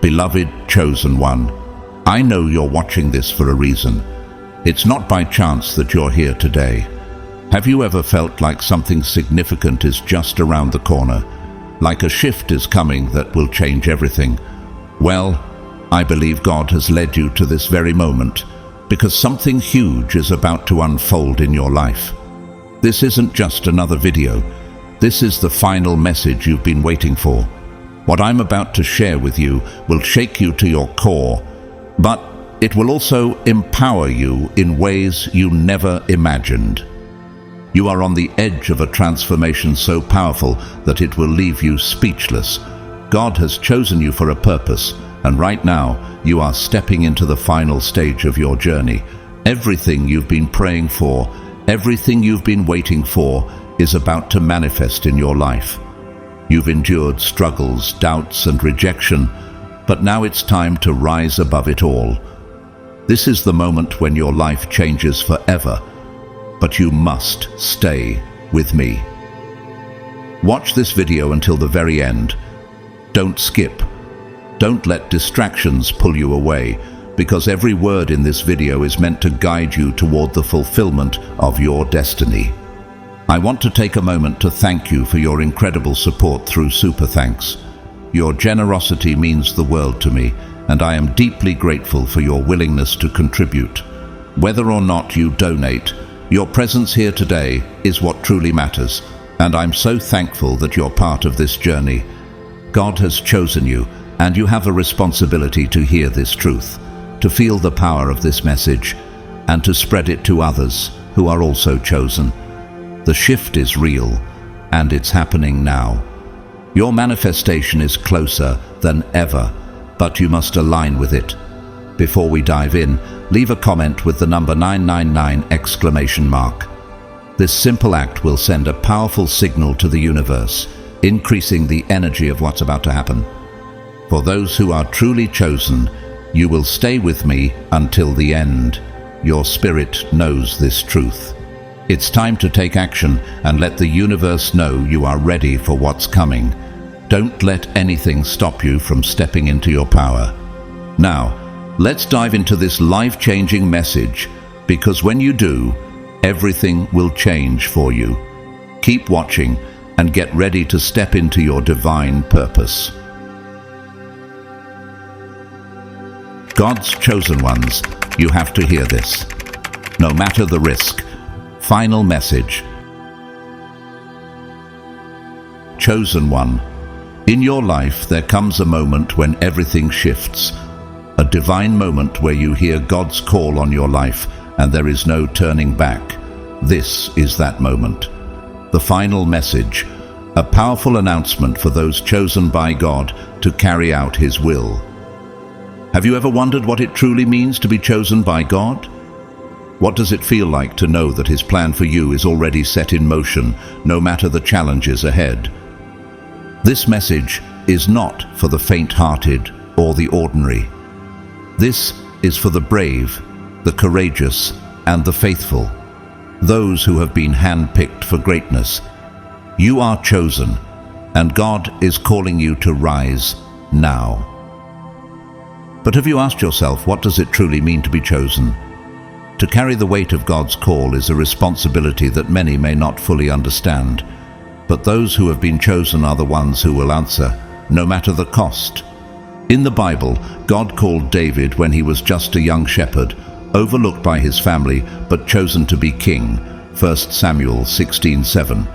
Beloved chosen one, I know you're watching this for a reason. It's not by chance that you're here today. Have you ever felt like something significant is just around the corner? Like a shift is coming that will change everything? Well, I believe God has led you to this very moment because something huge is about to unfold in your life. This isn't just another video. This is the final message you've been waiting for. What I'm about to share with you will shake you to your core, but it will also empower you in ways you never imagined. You are on the edge of a transformation so powerful that it will leave you speechless. God has chosen you for a purpose, and right now you are stepping into the final stage of your journey. Everything you've been praying for, everything you've been waiting for, is about to manifest in your life. You've endured struggles, doubts, and rejection, but now it's time to rise above it all. This is the moment when your life changes forever, but you must stay with me. Watch this video until the very end. Don't skip. Don't let distractions pull you away, because every word in this video is meant to guide you toward the fulfillment of your destiny. I want to take a moment to thank you for your incredible support through Super Thanks. Your generosity means the world to me, and I am deeply grateful for your willingness to contribute. Whether or not you donate, your presence here today is what truly matters, and I'm so thankful that you're part of this journey. God has chosen you, and you have a responsibility to hear this truth, to feel the power of this message, and to spread it to others who are also chosen. The shift is real, and it's happening now. Your manifestation is closer than ever, but you must align with it. Before we dive in, leave a comment with the number 999! This simple act will send a powerful signal to the universe, increasing the energy of what's about to happen. For those who are truly chosen, you will stay with me until the end. Your spirit knows this truth. It's time to take action and let the universe know you are ready for what's coming. Don't let anything stop you from stepping into your power. Now, let's dive into this life-changing message, because when you do, everything will change for you. Keep watching and get ready to step into your divine purpose. God's chosen ones, you have to hear this. No matter the risk. Final message. Chosen one, in your life there comes a moment when everything shifts. A divine moment where you hear God's call on your life and there is no turning back. This is that moment. The final message, a powerful announcement for those chosen by God to carry out His will. Have you ever wondered what it truly means to be chosen by God? What does it feel like to know that His plan for you is already set in motion, no matter the challenges ahead? This message is not for the faint-hearted or the ordinary. This is for the brave, the courageous, and the faithful, those who have been handpicked for greatness. You are chosen, and God is calling you to rise now. But have you asked yourself, what does it truly mean to be chosen? To carry the weight of God's call is a responsibility that many may not fully understand, but those who have been chosen are the ones who will answer, no matter the cost. In the Bible, God called David when he was just a young shepherd, overlooked by his family, but chosen to be king, 1 Samuel 16:7.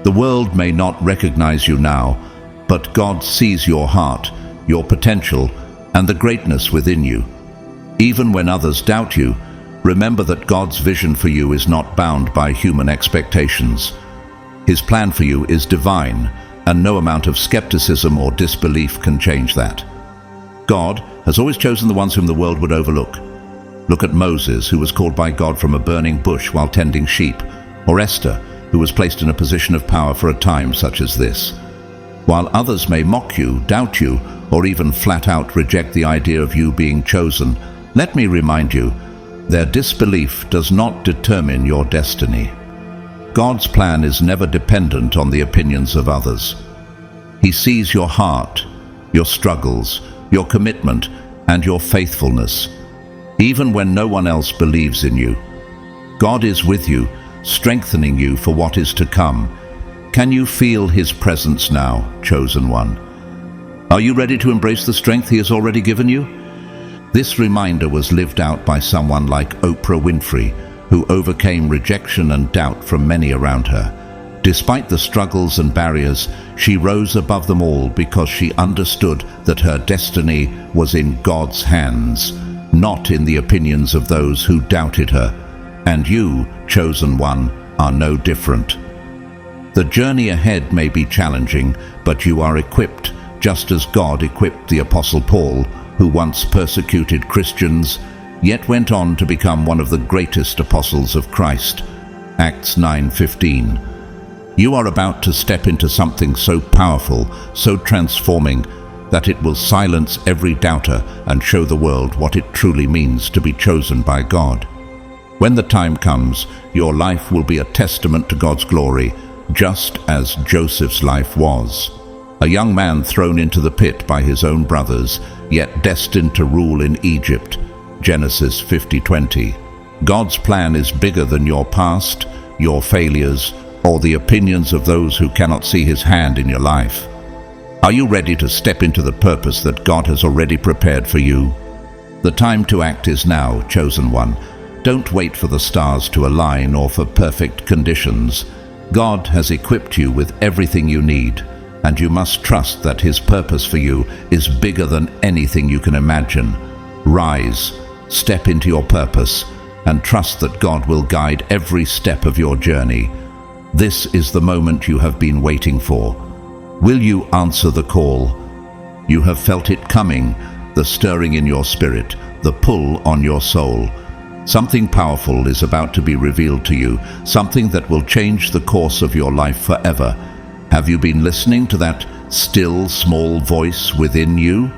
The world may not recognize you now, but God sees your heart, your potential, and the greatness within you. Even when others doubt you, remember that God's vision for you is not bound by human expectations. His plan for you is divine, and no amount of skepticism or disbelief can change that. God has always chosen the ones whom the world would overlook. Look at Moses, who was called by God from a burning bush while tending sheep, or Esther, who was placed in a position of power for a time such as this. While others may mock you, doubt you, or even flat out reject the idea of you being chosen, let me remind you, their disbelief does not determine your destiny. God's plan is never dependent on the opinions of others. He sees your heart, your struggles, your commitment, and your faithfulness. Even when no one else believes in you, God is with you, strengthening you for what is to come. Can you feel His presence now, chosen one? Are you ready to embrace the strength He has already given you? This reminder was lived out by someone like Oprah Winfrey, who overcame rejection and doubt from many around her. Despite the struggles and barriers, she rose above them all because she understood that her destiny was in God's hands, not in the opinions of those who doubted her. And you, chosen one, are no different. The journey ahead may be challenging, but you are equipped, just as God equipped the Apostle Paul, who once persecuted Christians, yet went on to become one of the greatest apostles of Christ. Acts 9:15. You are about to step into something so powerful, so transforming, that it will silence every doubter and show the world what it truly means to be chosen by God. When the time comes, your life will be a testament to God's glory, just as Joseph's life was. A young man thrown into the pit by his own brothers, yet destined to rule in Egypt. Genesis 50:20. God's plan is bigger than your past, your failures, or the opinions of those who cannot see His hand in your life. Are you ready to step into the purpose that God has already prepared for you? The time to act is now, chosen one. Don't wait for the stars to align or for perfect conditions. God has equipped you with everything you need, and you must trust that His purpose for you is bigger than anything you can imagine. Rise, step into your purpose, and trust that God will guide every step of your journey. This is the moment you have been waiting for. Will you answer the call? You have felt it coming, the stirring in your spirit, the pull on your soul. Something powerful is about to be revealed to you, something that will change the course of your life forever. Have you been listening to that still, small voice within you?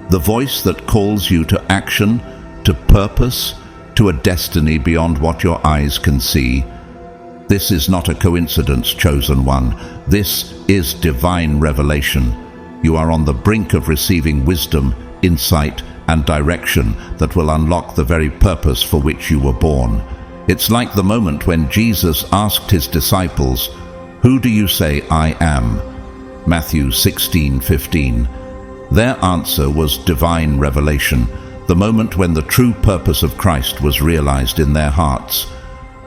The voice that calls you to action, to purpose, to a destiny beyond what your eyes can see. This is not a coincidence, chosen one. This is divine revelation. You are on the brink of receiving wisdom, insight, and direction that will unlock the very purpose for which you were born. It's like the moment when Jesus asked His disciples, "Who do you say I am?" Matthew 16:15. Their answer was divine revelation, the moment when the true purpose of Christ was realized in their hearts.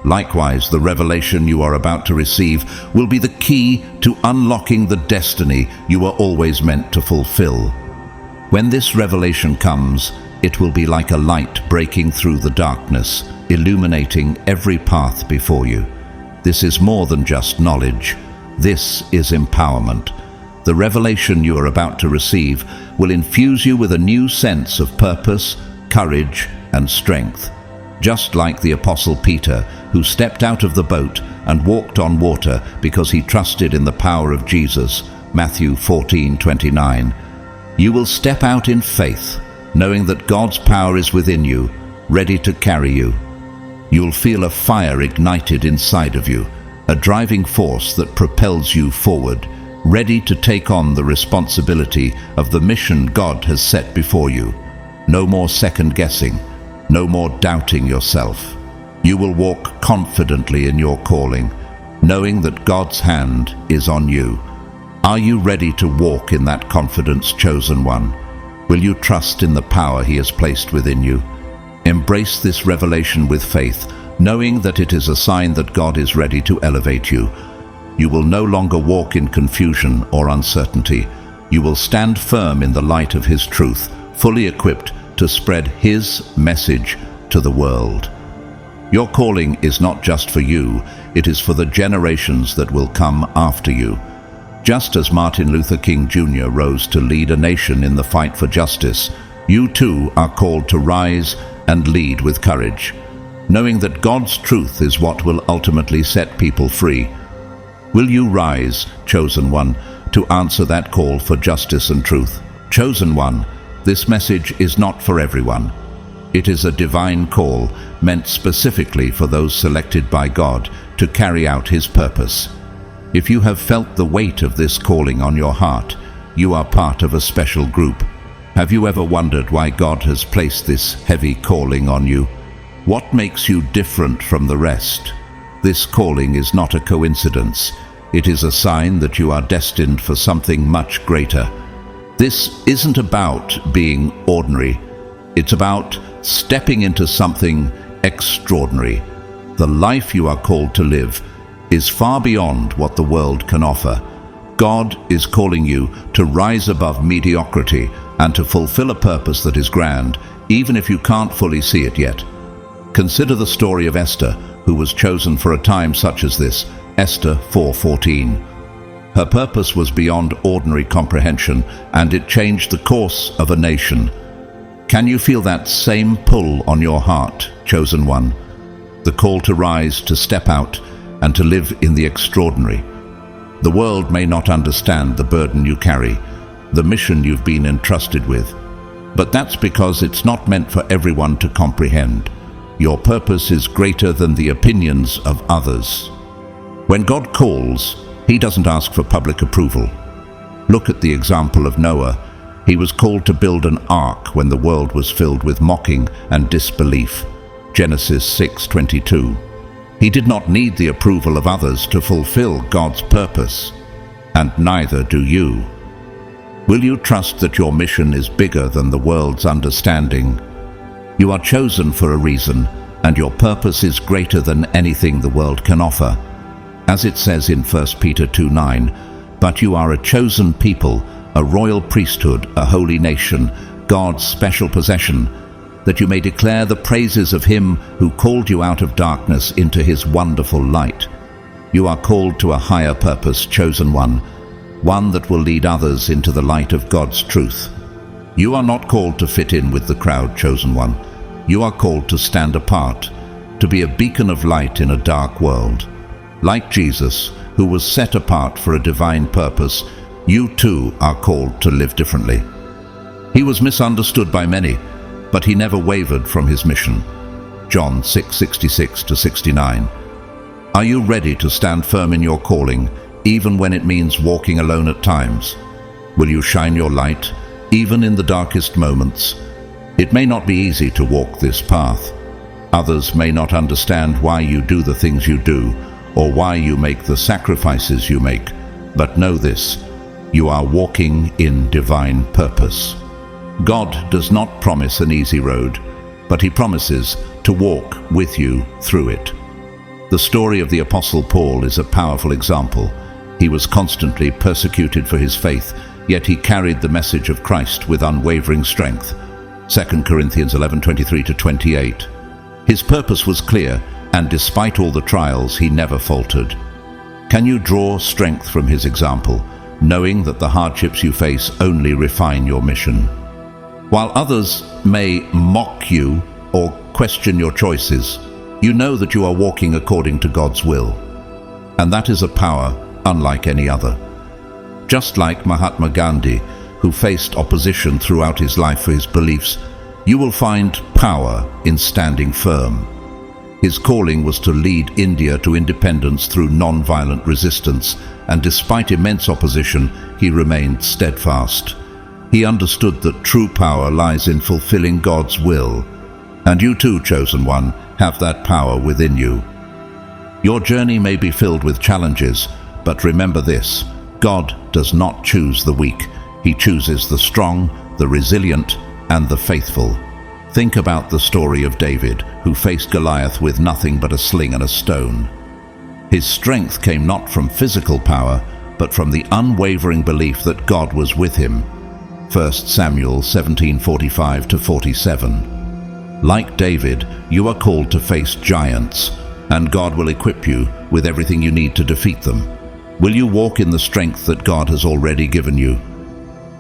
Likewise, the revelation you are about to receive will be the key to unlocking the destiny you were always meant to fulfill. When this revelation comes, it will be like a light breaking through the darkness, illuminating every path before you. This is more than just knowledge. This is empowerment. The revelation you are about to receive will infuse you with a new sense of purpose, courage, and strength. Just like the Apostle Peter, who stepped out of the boat and walked on water because he trusted in the power of Jesus, Matthew 14:29. You will step out in faith, knowing that God's power is within you, ready to carry you. You'll feel a fire ignited inside of you, a driving force that propels you forward, ready to take on the responsibility of the mission God has set before you. No more second guessing, no more doubting yourself. You will walk confidently in your calling, knowing that God's hand is on you. Are you ready to walk in that confidence, chosen one? Will you trust in the power He has placed within you? Embrace this revelation with faith, knowing that it is a sign that God is ready to elevate you. You will no longer walk in confusion or uncertainty. You will stand firm in the light of His truth, fully equipped to spread His message to the world. Your calling is not just for you, it is for the generations that will come after you. Just as Martin Luther King Jr. rose to lead a nation in the fight for justice, you too are called to rise and lead with courage, knowing that God's truth is what will ultimately set people free. Will you rise, chosen one, to answer that call for justice and truth? Chosen one, this message is not for everyone. It is a divine call meant specifically for those selected by God to carry out His purpose. If you have felt the weight of this calling on your heart, you are part of a special group. Have you ever wondered why God has placed this heavy calling on you? What makes you different from the rest? This calling is not a coincidence. It is a sign that you are destined for something much greater. This isn't about being ordinary. It's about stepping into something extraordinary. The life you are called to live is far beyond what the world can offer. God is calling you to rise above mediocrity and to fulfill a purpose that is grand, even if you can't fully see it yet. Consider the story of Esther, who was chosen for a time such as this. Esther 4:14. Her purpose was beyond ordinary comprehension, and it changed the course of a nation. Can you feel that same pull on your heart, chosen one? The call to rise, to step out, and to live in the extraordinary. The world may not understand the burden you carry, the mission you've been entrusted with, but that's because it's not meant for everyone to comprehend. Your purpose is greater than the opinions of others. When God calls, He doesn't ask for public approval. Look at the example of Noah. He was called to build an ark when the world was filled with mocking and disbelief. Genesis 6:22. He did not need the approval of others to fulfill God's purpose, and neither do you. Will you trust that your mission is bigger than the world's understanding? You are chosen for a reason, and your purpose is greater than anything the world can offer. As it says in 1 Peter 2:9, "But you are a chosen people, a royal priesthood, a holy nation, God's special possession, that you may declare the praises of Him who called you out of darkness into His wonderful light." You are called to a higher purpose, chosen one that will lead others into the light of God's truth. You are not called to fit in with the crowd, chosen one. You are called to stand apart, to be a beacon of light in a dark world. Like Jesus, who was set apart for a divine purpose, you too are called to live differently. He was misunderstood by many, but He never wavered from His mission. John 6:66-69. Are you ready to stand firm in your calling, even when it means walking alone at times? Will you shine your light, even in the darkest moments? It may not be easy to walk this path. Others may not understand why you do the things you do, or why you make the sacrifices you make, but know this: you are walking in divine purpose. God does not promise an easy road, but He promises to walk with you through it. The story of the Apostle Paul is a powerful example. He was constantly persecuted for his faith, yet he carried the message of Christ with unwavering strength. 2 Corinthians 11:23-28. His purpose was clear, and despite all the trials, he never faltered. Can you draw strength from his example, knowing that the hardships you face only refine your mission? While others may mock you or question your choices, you know that you are walking according to God's will. And that is a power unlike any other. Just like Mahatma Gandhi, who faced opposition throughout his life for his beliefs, you will find power in standing firm. His calling was to lead India to independence through non-violent resistance, and despite immense opposition, he remained steadfast. He understood that true power lies in fulfilling God's will. And you too, chosen one, have that power within you. Your journey may be filled with challenges, but remember this: God does not choose the weak. He chooses the strong, the resilient, and the faithful. Think about the story of David, who faced Goliath with nothing but a sling and a stone. His strength came not from physical power, but from the unwavering belief that God was with him. 1 Samuel 17:45-47. Like David, you are called to face giants, and God will equip you with everything you need to defeat them. Will you walk in the strength that God has already given you?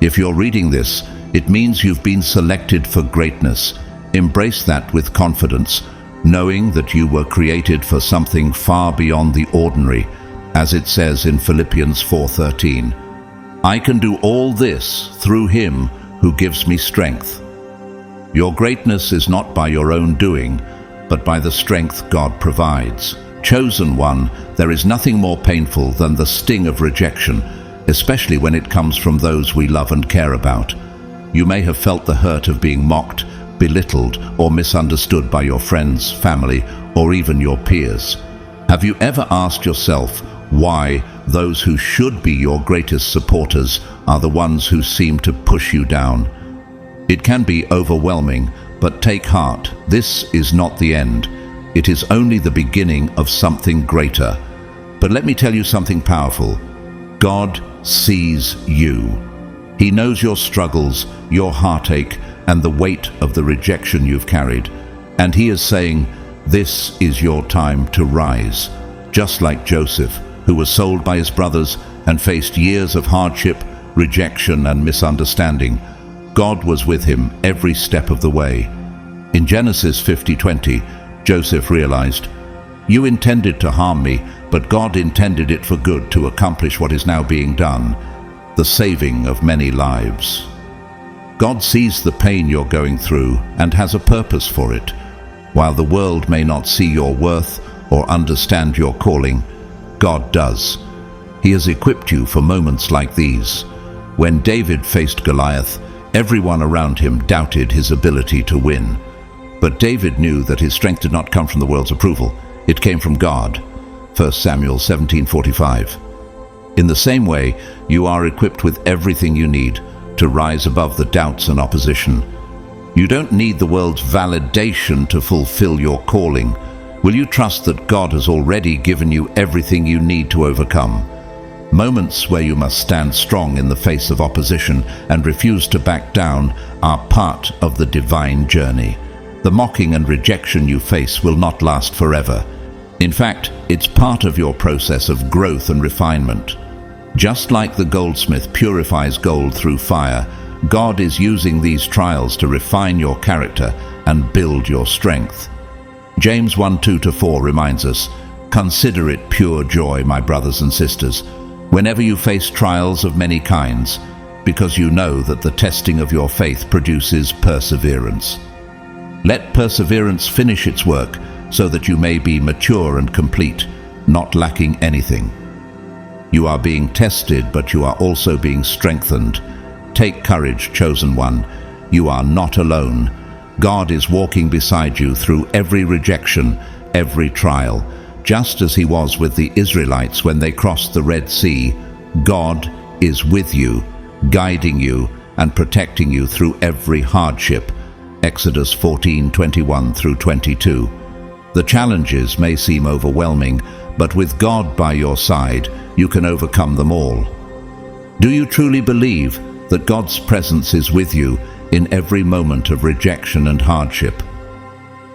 If you're reading this, it means you've been selected for greatness. Embrace that with confidence, knowing that you were created for something far beyond the ordinary, as it says in Philippians 4:13. I can do all this through Him who gives me strength. Your greatness is not by your own doing, but by the strength God provides. Chosen one, there is nothing more painful than the sting of rejection, especially when it comes from those we love and care about. You may have felt the hurt of being mocked, belittled, or misunderstood by your friends, family, or even your peers. Have you ever asked yourself why those who should be your greatest supporters are the ones who seem to push you down? It can be overwhelming, but take heart. This is not the end. It is only the beginning of something greater. But let me tell you something powerful. God sees you. He knows your struggles, your heartache, and the weight of the rejection you've carried. And He is saying, this is your time to rise. Just like Joseph, who was sold by his brothers and faced years of hardship, rejection, and misunderstanding, God was with him every step of the way. In Genesis 50:20, Joseph realized, "You intended to harm me, but God intended it for good to accomplish what is now being done, the saving of many lives." God sees the pain you're going through and has a purpose for it. While the world may not see your worth or understand your calling, God does. He has equipped you for moments like these. When David faced Goliath, everyone around him doubted his ability to win. But David knew that his strength did not come from the world's approval. It came from God. 1 Samuel 17:45. In the same way, you are equipped with everything you need to rise above the doubts and opposition. You don't need the world's validation to fulfill your calling. Will you trust that God has already given you everything you need to overcome? Moments where you must stand strong in the face of opposition and refuse to back down are part of the divine journey. The mocking and rejection you face will not last forever. In fact, it's part of your process of growth and refinement. Just like the goldsmith purifies gold through fire, God is using these trials to refine your character and build your strength. James 1:2-4 reminds us, "Consider it pure joy, my brothers and sisters, whenever you face trials of many kinds, because you know that the testing of your faith produces perseverance. Let perseverance finish its work, so that you may be mature and complete, not lacking anything." You are being tested, but you are also being strengthened. Take courage, chosen one. You are not alone. God is walking beside you through every rejection, every trial. Just as He was with the Israelites when they crossed the Red Sea, God is with you, guiding you and protecting you through every hardship. Exodus 14:21-22. The challenges may seem overwhelming, but with God by your side, you can overcome them all. Do you truly believe that God's presence is with you in every moment of rejection and hardship?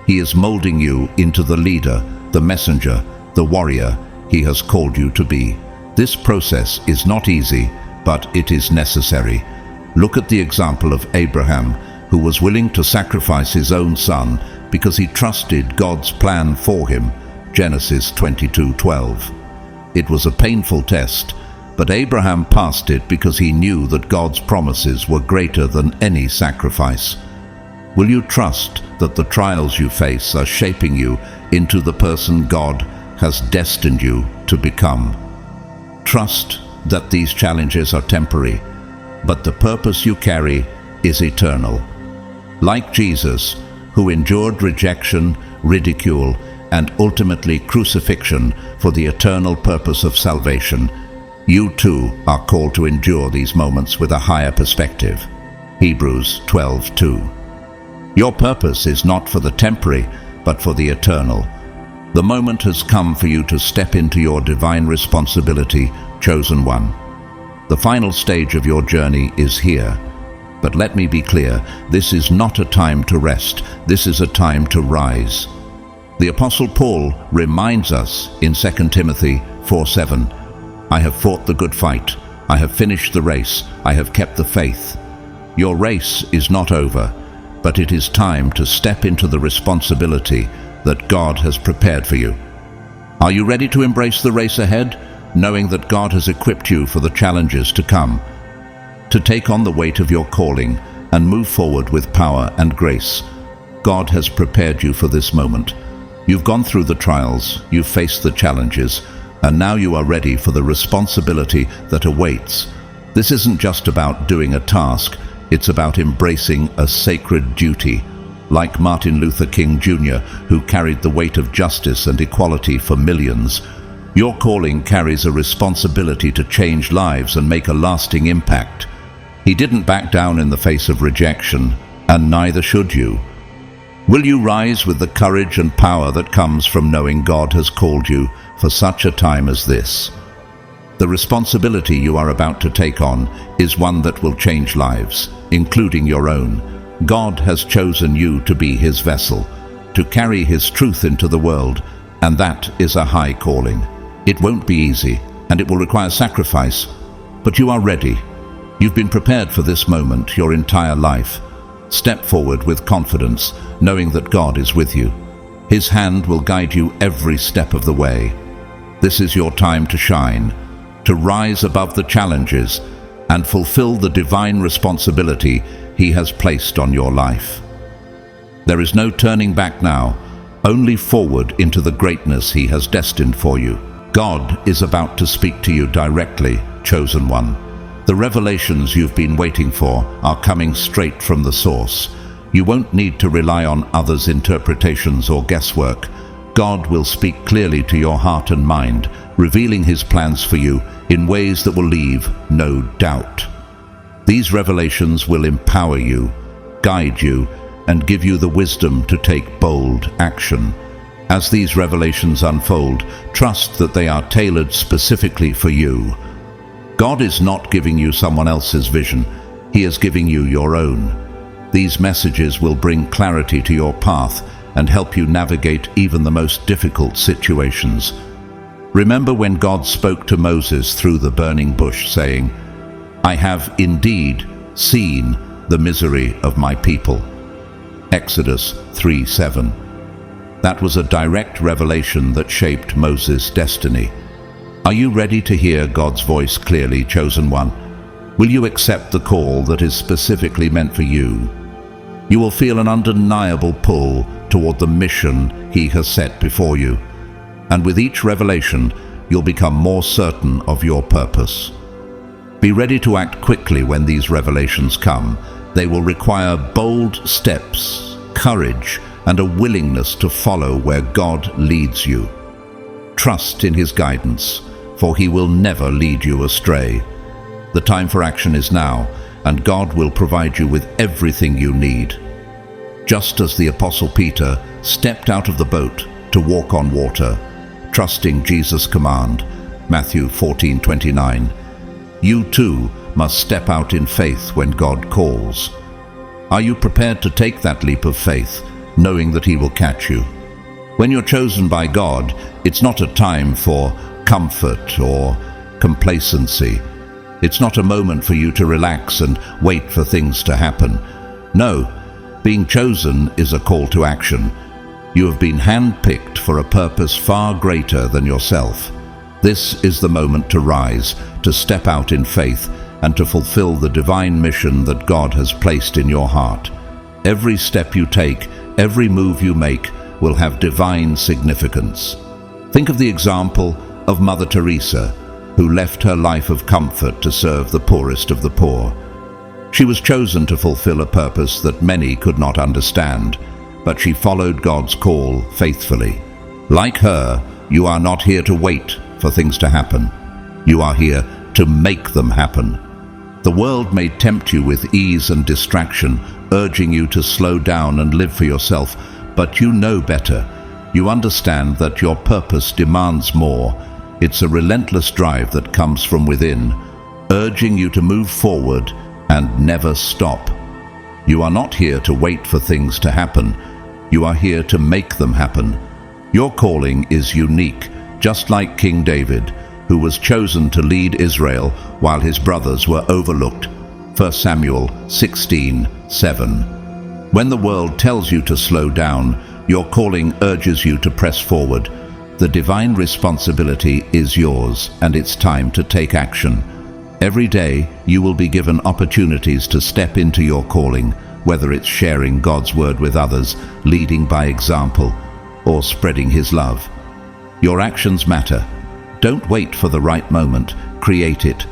He is molding you into the leader, the messenger, the warrior He has called you to be. This process is not easy, but it is necessary. Look at the example of Abraham, who was willing to sacrifice his own son because he trusted God's plan for him. Genesis 22:12. It was a painful test, but Abraham passed it because he knew that God's promises were greater than any sacrifice. Will you trust that the trials you face are shaping you into the person God has destined you to become? Trust that these challenges are temporary, but the purpose you carry is eternal. Like Jesus, who endured rejection, ridicule, and ultimately crucifixion for the eternal purpose of salvation, you too are called to endure these moments with a higher perspective. Hebrews 12:2. Your purpose is not for the temporary, but for the eternal. The moment has come for you to step into your divine responsibility, chosen one. The final stage of your journey is here. But let me be clear, this is not a time to rest. This is a time to rise. The Apostle Paul reminds us in 2 Timothy 4:7, "I have fought the good fight. I have finished the race. I have kept the faith." Your race is not over, but it is time to step into the responsibility that God has prepared for you. Are you ready to embrace the race ahead, knowing that God has equipped you for the challenges to come? To take on the weight of your calling and move forward with power and grace. God has prepared you for this moment. You've gone through the trials, you've faced the challenges, and now you are ready for the responsibility that awaits. This isn't just about doing a task, It's about embracing a sacred duty, like Martin Luther King Jr., who carried the weight of justice and equality for millions. Your calling carries a responsibility to change lives and make a lasting impact. He didn't back down in the face of rejection, and neither should you. Will you rise with the courage and power that comes from knowing God has called you for such a time as this? The responsibility you are about to take on is one that will change lives, including your own. God has chosen you to be His vessel, to carry His truth into the world, and that is a high calling. It won't be easy, and it will require sacrifice, but you are ready. You've been prepared for this moment your entire life. Step forward with confidence, knowing that God is with you. His hand will guide you every step of the way. This is your time to shine, to rise above the challenges and fulfill the divine responsibility He has placed on your life. There is no turning back now, only forward into the greatness He has destined for you. God is about to speak to you directly, chosen one. The revelations you've been waiting for are coming straight from the source. You won't need to rely on others' interpretations or guesswork. God will speak clearly to your heart and mind, revealing His plans for you in ways that will leave no doubt. These revelations will empower you, guide you, and give you the wisdom to take bold action. As these revelations unfold, trust that they are tailored specifically for you. God is not giving you someone else's vision. He is giving you your own. These messages will bring clarity to your path and help you navigate even the most difficult situations. Remember when God spoke to Moses through the burning bush, saying, "I have indeed seen the misery of my people." Exodus 3:7. That was a direct revelation that shaped Moses' destiny. Are you ready to hear God's voice clearly, chosen one? Will you accept the call that is specifically meant for you? You will feel an undeniable pull toward the mission He has set before you. And with each revelation, you'll become more certain of your purpose. Be ready to act quickly when these revelations come. They will require bold steps, courage, and a willingness to follow where God leads you. Trust in His guidance, for He will never lead you astray. The time for action is now, and God will provide you with everything you need. Just as the Apostle Peter stepped out of the boat to walk on water, trusting Jesus' command, Matthew 14:29, you too must step out in faith when God calls. Are you prepared to take that leap of faith, knowing that He will catch you? When you're chosen by God, it's not a time for comfort or complacency. It's not a moment for you to relax and wait for things to happen. No, being chosen is a call to action. You have been handpicked for a purpose far greater than yourself. This is the moment to rise, to step out in faith, and to fulfill the divine mission that God has placed in your heart. Every step you take, every move you make, will have divine significance. Think of the example of Mother Teresa, who left her life of comfort to serve the poorest of the poor. She was chosen to fulfill a purpose that many could not understand, but she followed God's call faithfully. Like her, you are not here to wait for things to happen. You are here to make them happen. The world may tempt you with ease and distraction, urging you to slow down and live for yourself, but you know better. You understand that your purpose demands more. It's a relentless drive that comes from within, urging you to move forward and never stop. You are not here to wait for things to happen. You are here to make them happen. Your calling is unique, just like King David, who was chosen to lead Israel while his brothers were overlooked. 1 Samuel 16:7. When the world tells you to slow down, your calling urges you to press forward. The divine responsibility is yours, and it's time to take action. Every day, you will be given opportunities to step into your calling, whether it's sharing God's word with others, leading by example, or spreading His love. Your actions matter. Don't wait for the right moment, create it.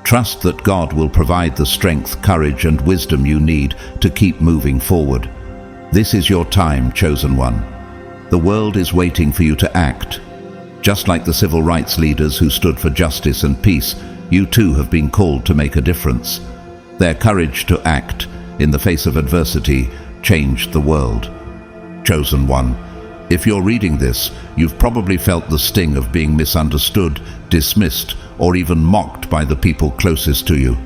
Trust that God will provide the strength, courage, and wisdom you need to keep moving forward. This is your time, chosen one. The world is waiting for you to act. Just like the civil rights leaders who stood for justice and peace, you too have been called to make a difference. Their courage to act in the face of adversity changed the world. Chosen one, if you're reading this, you've probably felt the sting of being misunderstood, dismissed, or even mocked by the people closest to you.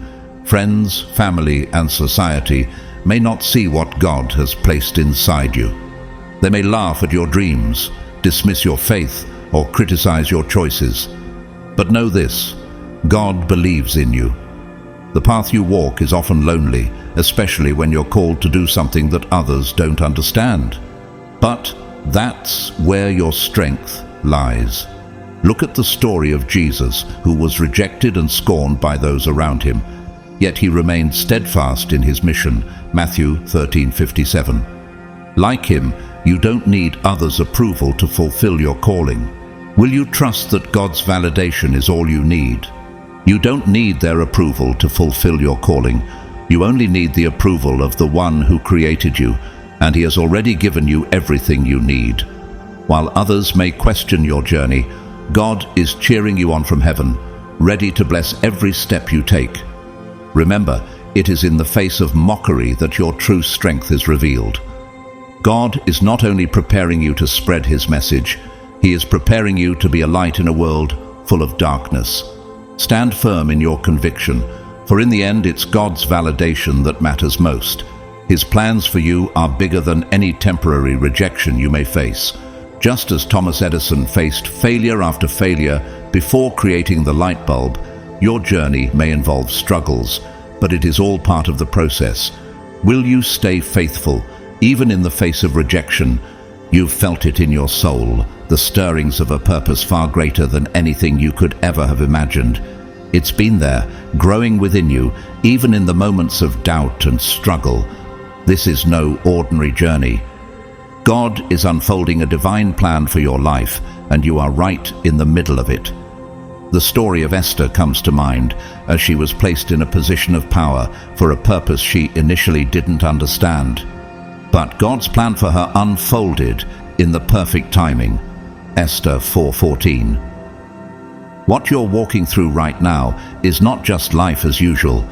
Friends, family, and society may not see what God has placed inside you. They may laugh at your dreams, dismiss your faith, or criticize your choices. But know this, God believes in you. The path you walk is often lonely, especially when you're called to do something that others don't understand. But that's where your strength lies. Look at the story of Jesus, who was rejected and scorned by those around him, yet he remained steadfast in his mission, Matthew 13:57. Like him, you don't need others' approval to fulfill your calling. Will you trust that God's validation is all you need? You don't need their approval to fulfill your calling. You only need the approval of the one who created you, and he has already given you everything you need. While others may question your journey, God is cheering you on from heaven, ready to bless every step you take. Remember, it is in the face of mockery that your true strength is revealed. God is not only preparing you to spread his message, he is preparing you to be a light in a world full of darkness. Stand firm in your conviction, for in the end it's God's validation that matters most. His plans for you are bigger than any temporary rejection you may face. Just as Thomas Edison faced failure after failure before creating the light bulb, your journey may involve struggles, but it is all part of the process. Will you stay faithful, even in the face of rejection? You've felt it in your soul, the stirrings of a purpose far greater than anything you could ever have imagined. It's been there, growing within you, even in the moments of doubt and struggle. This is no ordinary journey. God is unfolding a divine plan for your life, and you are right in the middle of it. The story of Esther comes to mind, as she was placed in a position of power for a purpose she initially didn't understand. But God's plan for her unfolded in the perfect timing. Esther 4:14. What you're walking through right now is not just life as usual.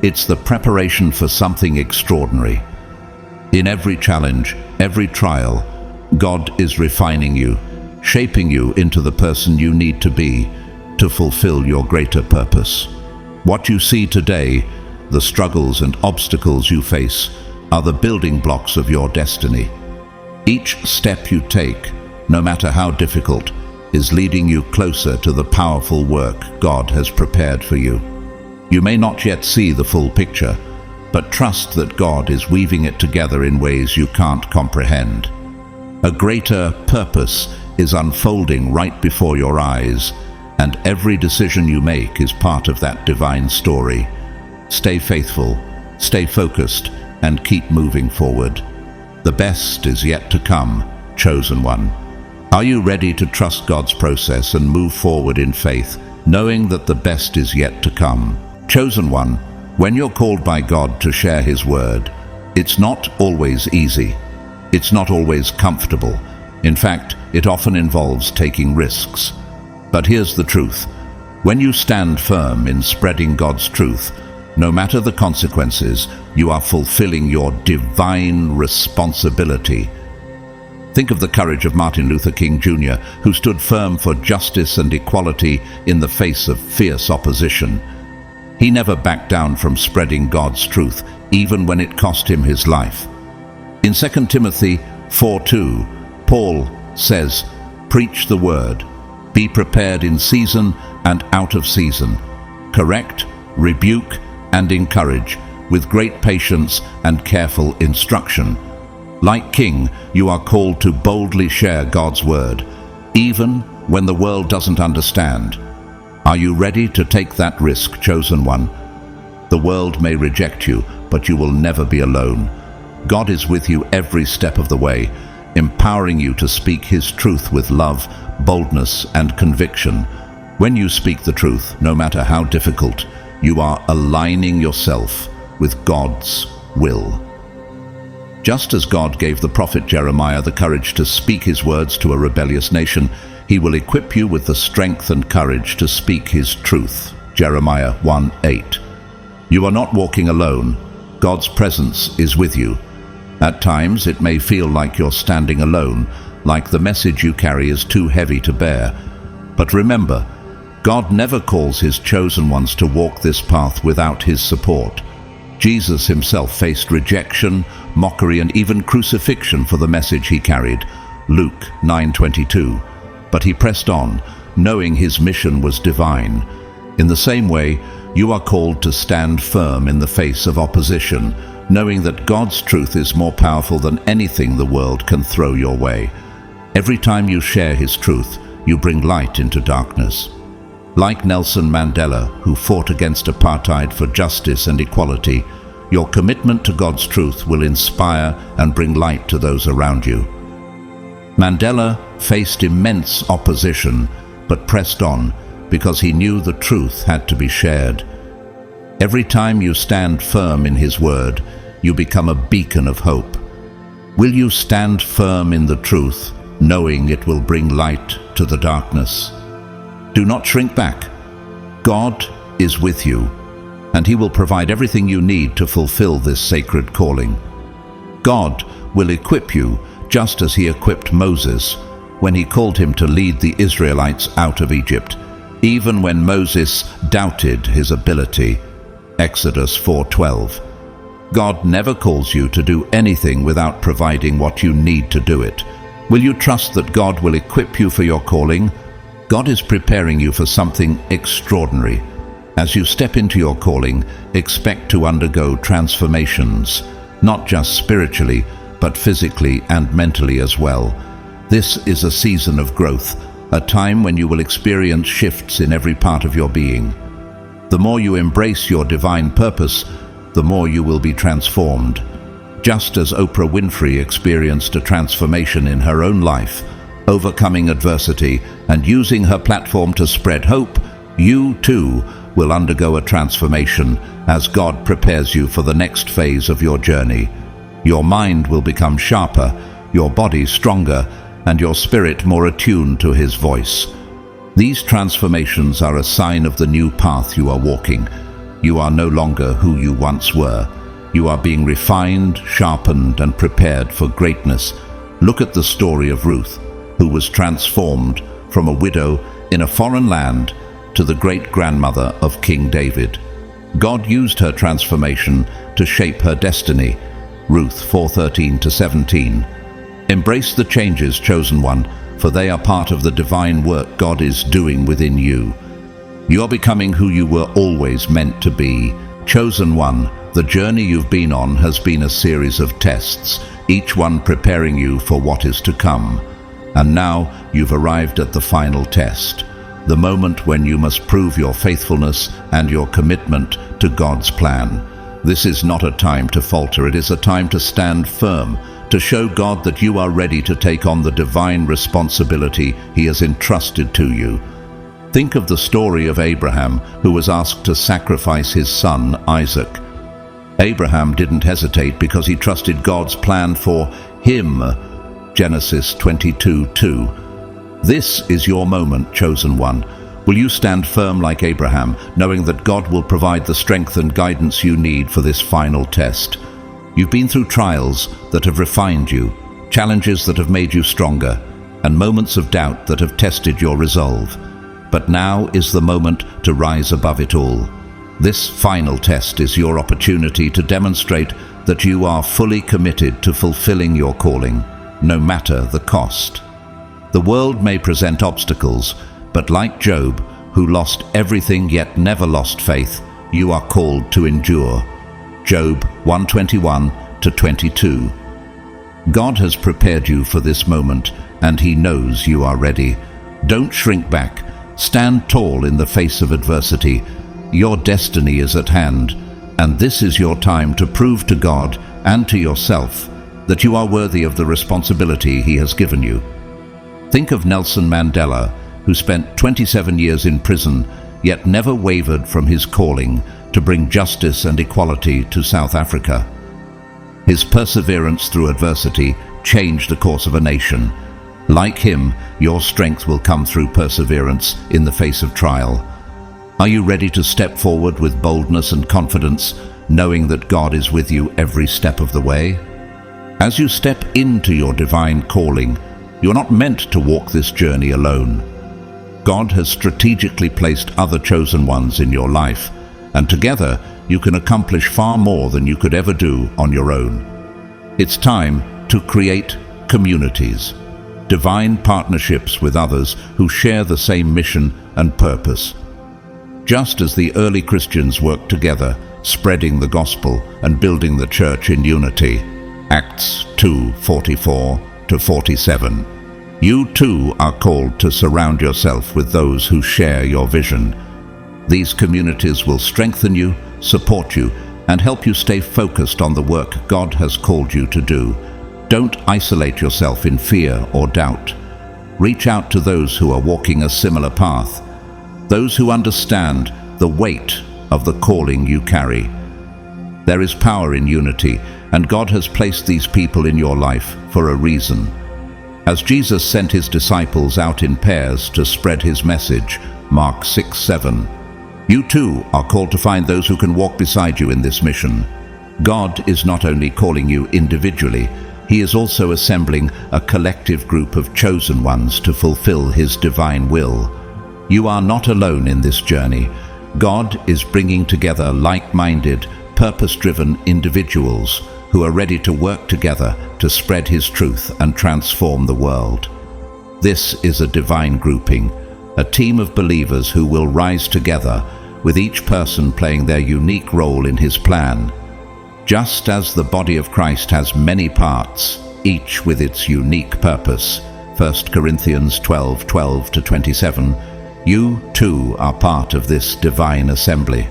It's the preparation for something extraordinary. In every challenge, every trial, God is refining you, shaping you into the person you need to be to fulfill your greater purpose. What you see today, the struggles and obstacles you face, are the building blocks of your destiny. Each step you take, no matter how difficult, is leading you closer to the powerful work God has prepared for you. You may not yet see the full picture, but trust that God is weaving it together in ways you can't comprehend. A greater purpose is unfolding right before your eyes, and every decision you make is part of that divine story. Stay faithful, stay focused, and keep moving forward. The best is yet to come, chosen one. Are you ready to trust God's process and move forward in faith, knowing that the best is yet to come? Chosen one, when you're called by God to share his word, it's not always easy. It's not always comfortable. In fact, it often involves taking risks. But here's the truth. When you stand firm in spreading God's truth, no matter the consequences, you are fulfilling your divine responsibility. Think of the courage of Martin Luther King Jr., who stood firm for justice and equality in the face of fierce opposition. He never backed down from spreading God's truth, even when it cost him his life. In 2 Timothy 4:2, Paul says, "Preach the word, be prepared in season and out of season. Correct, rebuke, and encourage, with great patience and careful instruction." Like King, you are called to boldly share God's word, even when the world doesn't understand. Are you ready to take that risk, chosen one? The world may reject you, but you will never be alone. God is with you every step of the way, empowering you to speak his truth with love, boldness, and conviction. When you speak the truth, no matter how difficult, You are aligning yourself with God's will. Just as God gave the prophet Jeremiah the courage to speak his words to a rebellious nation, he will equip you with the strength and courage to speak his truth. Jeremiah 1:8. You are not walking alone. God's presence is with you. At times it may feel like you're standing alone, like the message you carry is too heavy to bear. But remember, God never calls his chosen ones to walk this path without his support. Jesus himself faced rejection, mockery, and even crucifixion for the message he carried. Luke 9:22. But he pressed on, knowing his mission was divine. In the same way, you are called to stand firm in the face of opposition, knowing that God's truth is more powerful than anything the world can throw your way. Every time you share his truth, you bring light into darkness. Like Nelson Mandela, who fought against apartheid for justice and equality, your commitment to God's truth will inspire and bring light to those around you. Mandela faced immense opposition, but pressed on because he knew the truth had to be shared. Every time you stand firm in his word, you become a beacon of hope. Will you stand firm in the truth, knowing it will bring light to the darkness? Do not shrink back. God is with you, and he will provide everything you need to fulfill this sacred calling. God will equip you just as he equipped Moses when he called him to lead the Israelites out of Egypt, even when Moses doubted his ability. Exodus 4:12. God never calls you to do anything without providing what you need to do it. Will you trust that God will equip you for your calling? God is preparing you for something extraordinary. As you step into your calling, expect to undergo transformations, not just spiritually, but physically and mentally as well. This is a season of growth, a time when you will experience shifts in every part of your being. The more you embrace your divine purpose, the more you will be transformed. Just as Oprah Winfrey experienced a transformation in her own life, overcoming adversity and using her platform to spread hope, you too will undergo a transformation as God prepares you for the next phase of your journey. Your mind will become sharper, your body stronger, and your spirit more attuned to his voice. These transformations are a sign of the new path you are walking. You are no longer who you once were. You are being refined, sharpened, and prepared for greatness. Look at the story of Ruth, who was transformed from a widow in a foreign land to the great-grandmother of King David. God used her transformation to shape her destiny. Ruth 4:13-17. Embrace the changes, chosen one, for they are part of the divine work God is doing within you. You are becoming who you were always meant to be. Chosen one, the journey you've been on has been a series of tests, each one preparing you for what is to come. And now you've arrived at the final test, the moment when you must prove your faithfulness and your commitment to God's plan. This is not a time to falter, it is a time to stand firm, to show God that you are ready to take on the divine responsibility he has entrusted to you. Think of the story of Abraham, who was asked to sacrifice his son, Isaac. Abraham didn't hesitate because he trusted God's plan for him. Genesis 22:2. This is your moment, chosen one. Will you stand firm like Abraham, knowing that God will provide the strength and guidance you need for this final test? You've been through trials that have refined you, challenges that have made you stronger, and moments of doubt that have tested your resolve. But now is the moment to rise above it all. This final test is your opportunity to demonstrate that you are fully committed to fulfilling your calling, no matter the cost. The world may present obstacles, but like Job, who lost everything yet never lost faith, you are called to endure. Job 1:21-22. God has prepared you for this moment, and he knows you are ready. Don't shrink back. Stand tall in the face of adversity. Your destiny is at hand, and this is your time to prove to God and to yourself that you are worthy of the responsibility he has given you. Think of Nelson Mandela, who spent 27 years in prison, yet never wavered from his calling to bring justice and equality to South Africa. His perseverance through adversity changed the course of a nation. Like him, your strength will come through perseverance in the face of trial. Are you ready to step forward with boldness and confidence, knowing that God is with you every step of the way? As you step into your divine calling, you're not meant to walk this journey alone. God has strategically placed other chosen ones in your life, and together you can accomplish far more than you could ever do on your own. It's time to create communities, divine partnerships with others who share the same mission and purpose. Just as the early Christians worked together, spreading the gospel and building the church in unity, Acts 2:44-47. You too are called to surround yourself with those who share your vision. These communities will strengthen you, support you, and help you stay focused on the work God has called you to do. Don't isolate yourself in fear or doubt. Reach out to those who are walking a similar path, those who understand the weight of the calling you carry. There is power in unity, and God has placed these people in your life for a reason. As Jesus sent his disciples out in pairs to spread his message, Mark 6:7, you too are called to find those who can walk beside you in this mission. God is not only calling you individually, he is also assembling a collective group of chosen ones to fulfill his divine will. You are not alone in this journey. God is bringing together like-minded, purpose-driven individuals who are ready to work together to spread his truth and transform the world. This is a divine grouping, a team of believers who will rise together, with each person playing their unique role in his plan. Just as the body of Christ has many parts, each with its unique purpose, 1 Corinthians 12:12-27, you too are part of this divine assembly.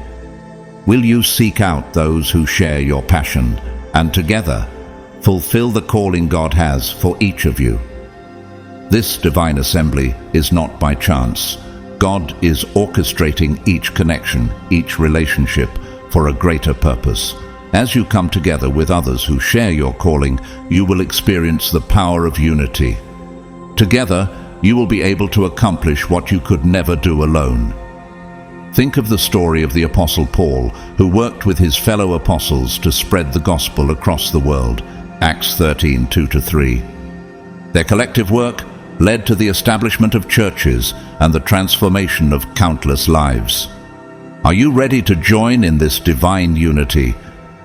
Will you seek out those who share your passion, and together fulfill the calling God has for each of you? This divine assembly is not by chance. God is orchestrating each connection, each relationship, for a greater purpose. As you come together with others who share your calling, you will experience the power of unity. Together, you will be able to accomplish what you could never do alone. Think of the story of the Apostle Paul, who worked with his fellow apostles to spread the gospel across the world, Acts 13:2-3. Their collective work led to the establishment of churches and the transformation of countless lives. Are you ready to join in this divine unity,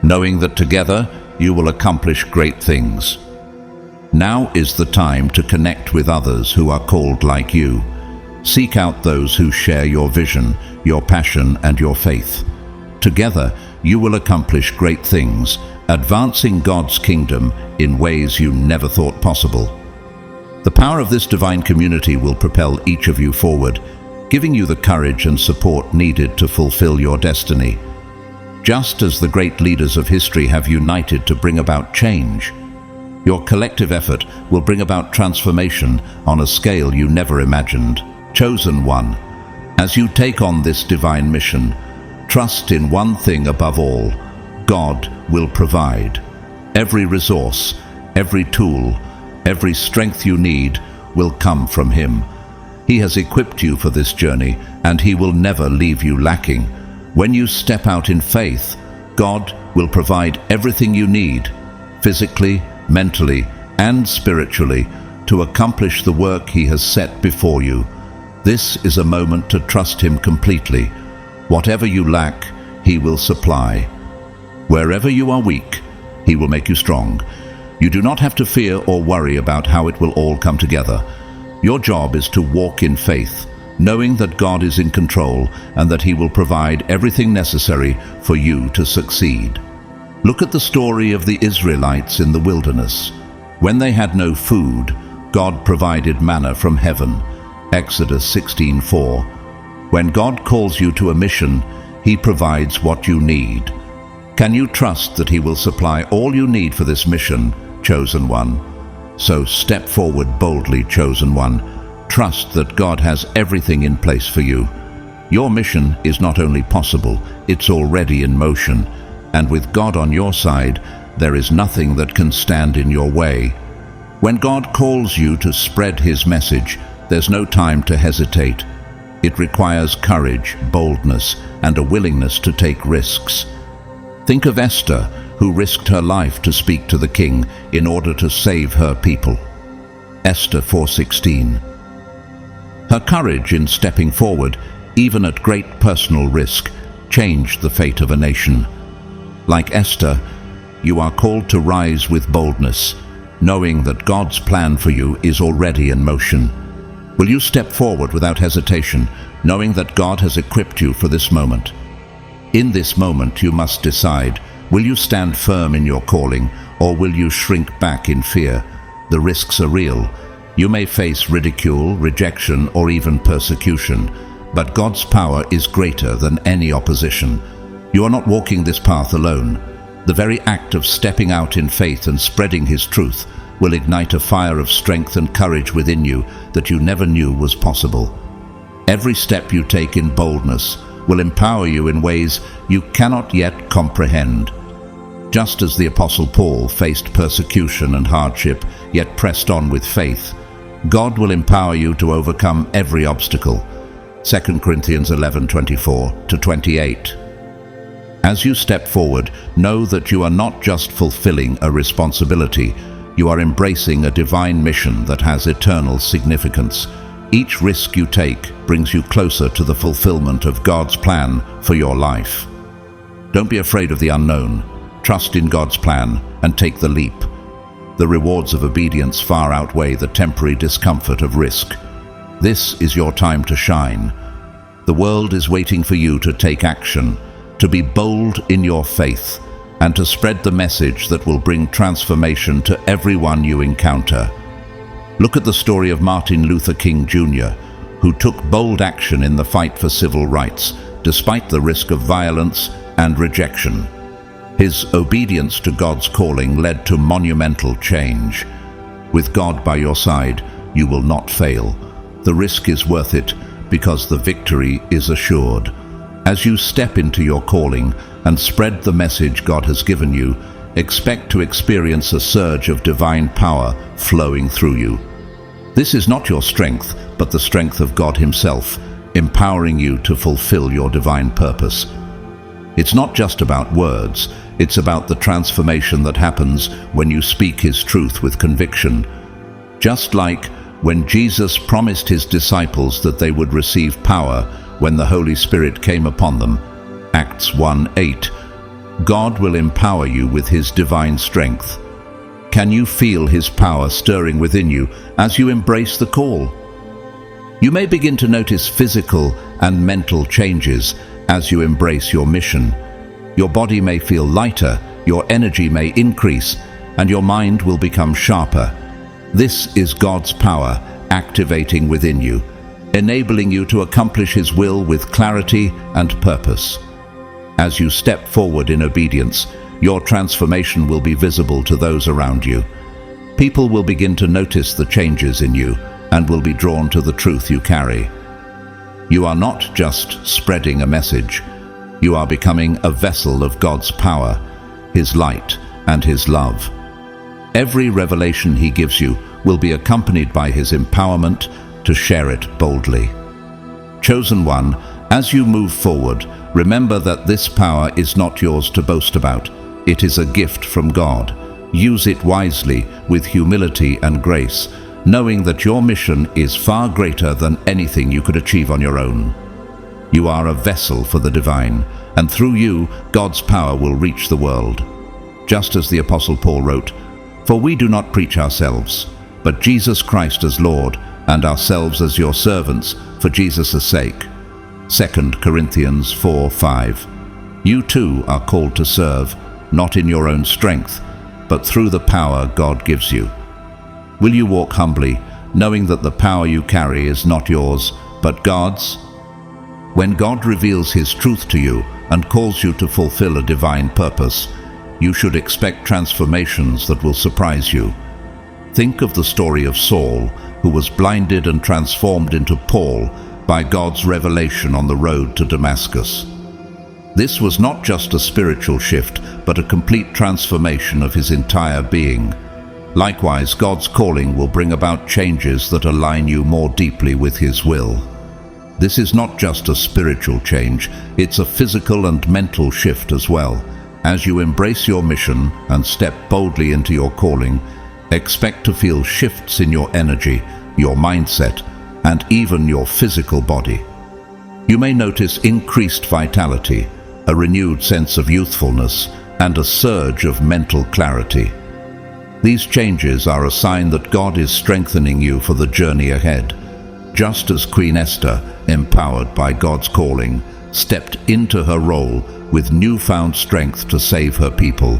knowing that together you will accomplish great things? Now is the time to connect with others who are called like you. Seek out those who share your vision, your passion, and your faith. Together, you will accomplish great things, advancing God's kingdom in ways you never thought possible. The power of this divine community will propel each of you forward, giving you the courage and support needed to fulfill your destiny. Just as the great leaders of history have united to bring about change, your collective effort will bring about transformation on a scale you never imagined. Chosen one, as you take on this divine mission, trust in one thing above all: God will provide. Every resource, every tool, every strength you need will come from him. He has equipped you for this journey, and he will never leave you lacking. When you step out in faith, God will provide everything you need, physically, mentally, and spiritually, to accomplish the work he has set before you. This is a moment to trust him completely. Whatever you lack, he will supply. Wherever you are weak, he will make you strong. You do not have to fear or worry about how it will all come together. Your job is to walk in faith, knowing that God is in control and that he will provide everything necessary for you to succeed. Look at the story of the Israelites in the wilderness. When they had no food, God provided manna from heaven, Exodus 16:4. When God calls you to a mission, he provides what you need. Can you trust that he will supply all you need for this mission, chosen one? So step forward boldly, chosen one. Trust that God has everything in place for you. Your mission is not only possible, it's already in motion, and with God on your side, there is nothing that can stand in your way. When God calls you to spread His message, there's no time to hesitate. It requires courage, boldness, and a willingness to take risks. Think of Esther, who risked her life to speak to the king in order to save her people. Esther 4:16. Her courage in stepping forward, even at great personal risk, changed the fate of a nation. Like Esther, you are called to rise with boldness, knowing that God's plan for you is already in motion. Will you step forward without hesitation, knowing that God has equipped you for this moment? In this moment, you must decide, will you stand firm in your calling, or will you shrink back in fear? The risks are real. You may face ridicule, rejection, or even persecution, but God's power is greater than any opposition. You are not walking this path alone. The very act of stepping out in faith and spreading His truth will ignite a fire of strength and courage within you that you never knew was possible. Every step you take in boldness will empower you in ways you cannot yet comprehend. Just as the Apostle Paul faced persecution and hardship, yet pressed on with faith, God will empower you to overcome every obstacle. 2 Corinthians 11:24-28. As you step forward, know that you are not just fulfilling a responsibility, you are embracing a divine mission that has eternal significance. Each risk you take brings you closer to the fulfillment of God's plan for your life. Don't be afraid of the unknown. Trust in God's plan and take the leap. The rewards of obedience far outweigh the temporary discomfort of risk. This is your time to shine. The world is waiting for you to take action, to be bold in your faith, and to spread the message that will bring transformation to everyone you encounter. Look at the story of Martin Luther King Jr., who took bold action in the fight for civil rights, despite the risk of violence and rejection. His obedience to God's calling led to monumental change. With God by your side, you will not fail. The risk is worth it because the victory is assured. As you step into your calling and spread the message God has given you, expect to experience a surge of divine power flowing through you. This is not your strength, but the strength of God Himself, empowering you to fulfill your divine purpose. It's not just about words, it's about the transformation that happens when you speak His truth with conviction. Just like when Jesus promised His disciples that they would receive power when the Holy Spirit came upon them, Acts 1:8, God will empower you with His divine strength. Can you feel His power stirring within you as you embrace the call? You may begin to notice physical and mental changes as you embrace your mission. Your body may feel lighter, your energy may increase, and your mind will become sharper. This is God's power activating within you, enabling you to accomplish His will with clarity and purpose. As you step forward in obedience, your transformation will be visible to those around you. People will begin to notice the changes in you and will be drawn to the truth you carry. You are not just spreading a message. You are becoming a vessel of God's power, His light, and His love. Every revelation He gives you will be accompanied by His empowerment to share it boldly. Chosen one, as you move forward, remember that this power is not yours to boast about. It is a gift from God. Use it wisely with humility and grace, knowing that your mission is far greater than anything you could achieve on your own. You are a vessel for the divine, and through you, God's power will reach the world. Just as the Apostle Paul wrote, "For we do not preach ourselves, but Jesus Christ as Lord, and ourselves as your servants for Jesus' sake." 2 Corinthians 4:5. You too are called to serve, not in your own strength, but through the power God gives you. Will you walk humbly, knowing that the power you carry is not yours, but God's? When God reveals His truth to you and calls you to fulfill a divine purpose, you should expect transformations that will surprise you. Think of the story of Saul, who was blinded and transformed into Paul by God's revelation on the road to Damascus. This was not just a spiritual shift, but a complete transformation of his entire being. Likewise, God's calling will bring about changes that align you more deeply with his will. This is not just a spiritual change, it's a physical and mental shift as well. As you embrace your mission and step boldly into your calling, expect to feel shifts in your energy, your mindset, and even your physical body. You may notice increased vitality, a renewed sense of youthfulness, and a surge of mental clarity. These changes are a sign that God is strengthening you for the journey ahead. Just as Queen Esther, empowered by God's calling, stepped into her role with newfound strength to save her people.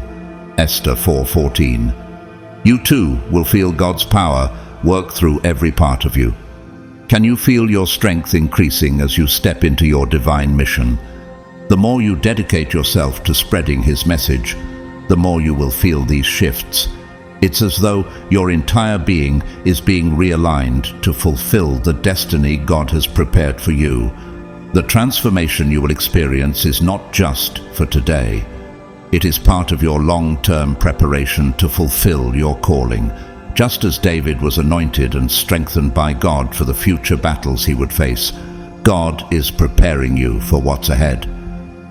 Esther 4:14. You too will feel God's power work through every part of you. Can you feel your strength increasing as you step into your divine mission? The more you dedicate yourself to spreading his message, the more you will feel these shifts. It's as though your entire being is being realigned to fulfill the destiny God has prepared for you. The transformation you will experience is not just for today. It is part of your long-term preparation to fulfill your calling. Just as David was anointed and strengthened by God for the future battles he would face, God is preparing you for what's ahead.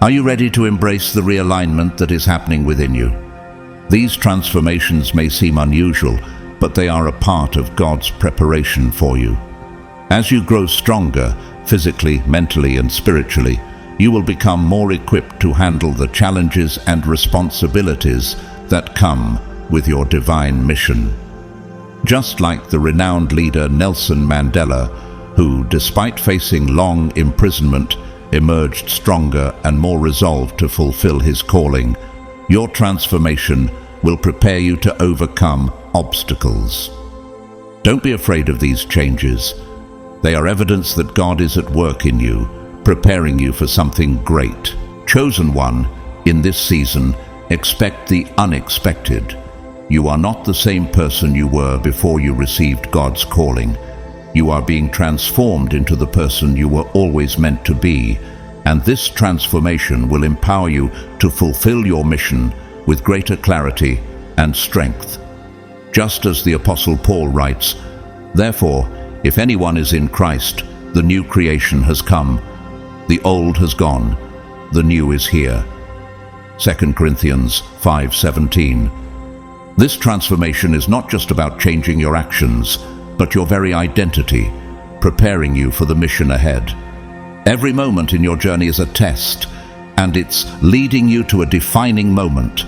Are you ready to embrace the realignment that is happening within you? These transformations may seem unusual, but they are a part of God's preparation for you. As you grow stronger, physically, mentally, and spiritually, you will become more equipped to handle the challenges and responsibilities that come with your divine mission. Just like the renowned leader Nelson Mandela, who, despite facing long imprisonment, emerged stronger and more resolved to fulfill his calling, your transformation will prepare you to overcome obstacles. Don't be afraid of these changes. They are evidence that God is at work in you, preparing you for something great. Chosen one, in this season, expect the unexpected. You are not the same person you were before you received God's calling. You are being transformed into the person you were always meant to be, and this transformation will empower you to fulfill your mission with greater clarity and strength. Just as the Apostle Paul writes, "Therefore, if anyone is in Christ, the new creation has come. The old has gone, the new is here." 2 Corinthians 5:17. This transformation is not just about changing your actions, but your very identity, preparing you for the mission ahead. Every moment in your journey is a test, and it's leading you to a defining moment,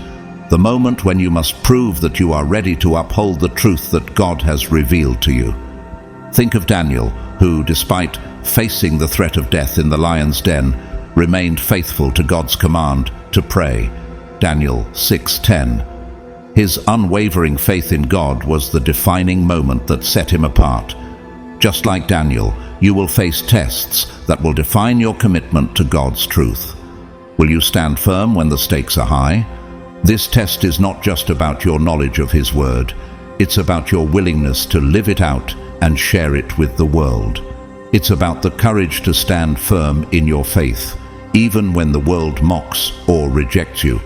the moment when you must prove that you are ready to uphold the truth that God has revealed to you. Think of Daniel, who, despite facing the threat of death in the lion's den, remained faithful to God's command to pray. Daniel 6:10. His unwavering faith in God was the defining moment that set him apart. Just like Daniel, you will face tests that will define your commitment to God's truth. Will you stand firm when the stakes are high? This test is not just about your knowledge of His Word. It's about your willingness to live it out and share it with the world. It's about the courage to stand firm in your faith, even when the world mocks or rejects you.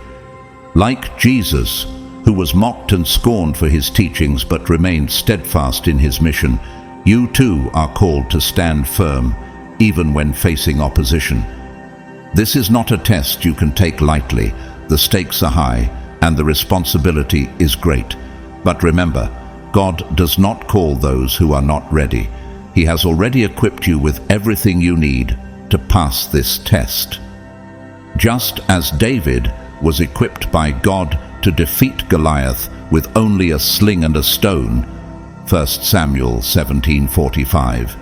Like Jesus, who was mocked and scorned for his teachings but remained steadfast in his mission, you too are called to stand firm, even when facing opposition. This is not a test you can take lightly. The stakes are high, and the responsibility is great. But remember, God does not call those who are not ready. He has already equipped you with everything you need to pass this test. Just as David was equipped by God to defeat Goliath with only a sling and a stone, 1 Samuel 17:45,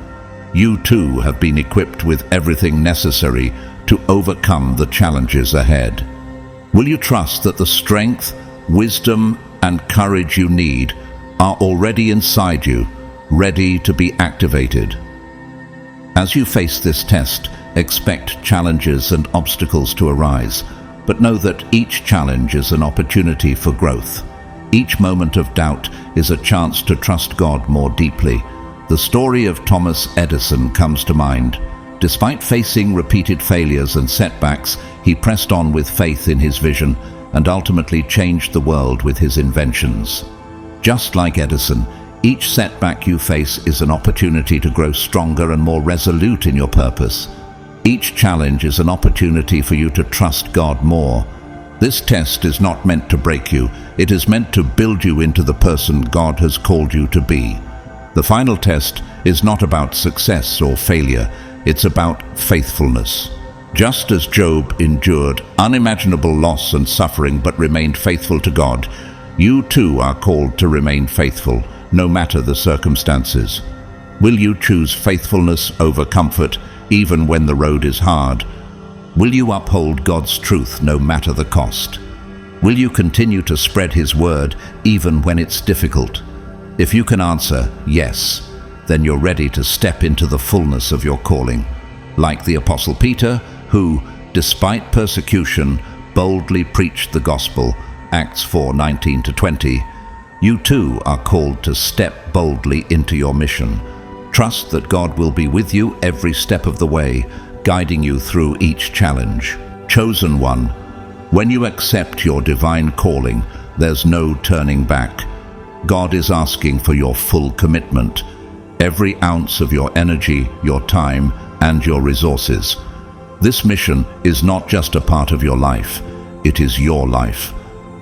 you too have been equipped with everything necessary to overcome the challenges ahead. Will you trust that the strength, wisdom, and courage you need are already inside you, ready to be activated? As you face this test, expect challenges and obstacles to arise, but know that each challenge is an opportunity for growth. Each moment of doubt is a chance to trust God more deeply. The story of Thomas Edison comes to mind. Despite facing repeated failures and setbacks, he pressed on with faith in his vision and ultimately changed the world with his inventions. Just like Edison, each setback you face is an opportunity to grow stronger and more resolute in your purpose. Each challenge is an opportunity for you to trust God more. This test is not meant to break you, it is meant to build you into the person God has called you to be. The final test is not about success or failure, it's about faithfulness. Just as Job endured unimaginable loss and suffering but remained faithful to God, you too are called to remain faithful, no matter the circumstances. Will you choose faithfulness over comfort, even when the road is hard? Will you uphold God's truth no matter the cost? Will you continue to spread His word even when it's difficult? If you can answer yes, then you're ready to step into the fullness of your calling. Like the Apostle Peter, who, despite persecution, boldly preached the gospel, Acts 4:19-20, you too are called to step boldly into your mission. Trust that God will be with you every step of the way, guiding you through each challenge. Chosen one, when you accept your divine calling, there's no turning back. God is asking for your full commitment, every ounce of your energy, your time, and your resources. This mission is not just a part of your life, it is your life.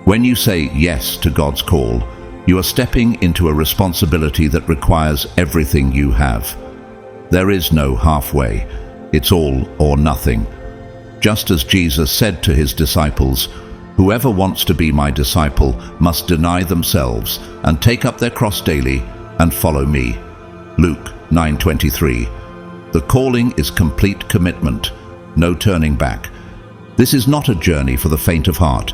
When you say yes to God's call, you are stepping into a responsibility that requires everything you have. There is no halfway. It's all or nothing. Just as Jesus said to his disciples, "Whoever wants to be my disciple must deny themselves and take up their cross daily and follow me." Luke 9:23. The calling is complete commitment, no turning back. This is not a journey for the faint of heart.